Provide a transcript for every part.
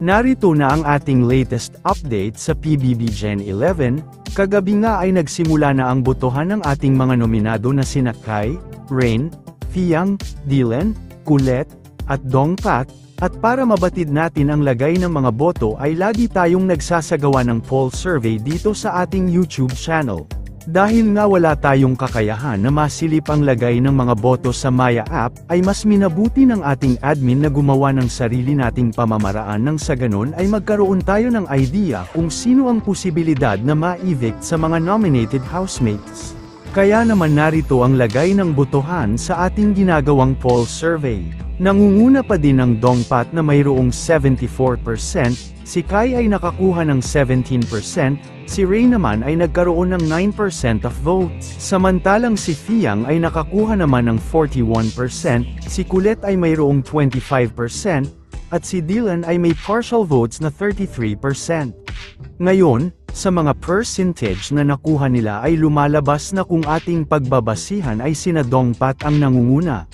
Narito na ang ating latest update sa PBB Gen 11, kagabi nga ay nagsimula na ang botohan ng ating mga nominado na sina Kai, Rain, Fiang, Dylan, Colette, at Dongpat, at para mabatid natin ang lagay ng mga boto ay lagi tayong nagsasagawa ng poll survey dito sa ating YouTube channel. Dahil nga wala tayong kakayahan na masilip ang lagay ng mga boto sa Maya app, ay mas minabuti ng ating admin na gumawa ng sarili nating pamamaraan nang sa ganon ay magkaroon tayo ng idea kung sino ang posibilidad na ma-evict sa mga nominated housemates. Kaya naman narito ang lagay ng botohan sa ating ginagawang poll survey. Nangunguna pa din ang Dongpat na mayroong 74%, si Kai ay nakakuha ng 17%, si Ray naman ay nagkaroon ng 9% of votes. Samantalang si Fiang ay nakakuha naman ng 41%, si Colette ay mayroong 25%, at si Dylan ay may partial votes na 33%. Ngayon, sa mga percentage na nakuha nila ay lumalabas na kung ating pagbabasihan ay sina Dongpat ang nangunguna.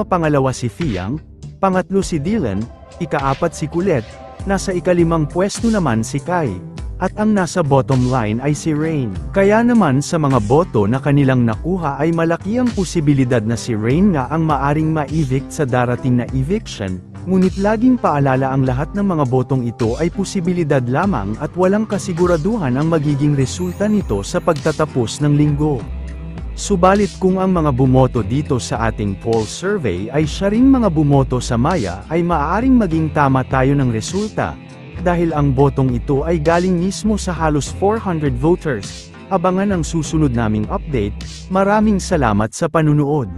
Pangalawa si Fiang, pangatlo si Dylan, ikaapat si Colette, nasa ikalimang pwesto naman si Kai, at ang nasa bottom line ay si Rain. Kaya naman sa mga boto na kanilang nakuha ay malaki ang posibilidad na si Rain nga ang maaring ma-evict sa darating na eviction, ngunit laging paalala ang lahat ng mga botong ito ay posibilidad lamang at walang kasiguraduhan ang magiging resulta nito sa pagtatapos ng linggo. Subalit kung ang mga bumoto dito sa ating poll survey ay siya ring mga bumoto sa Maya ay maaaring maging tama tayo ng resulta, dahil ang botong ito ay galing mismo sa halos 400 voters. Abangan ang susunod naming update. Maraming salamat sa panunood.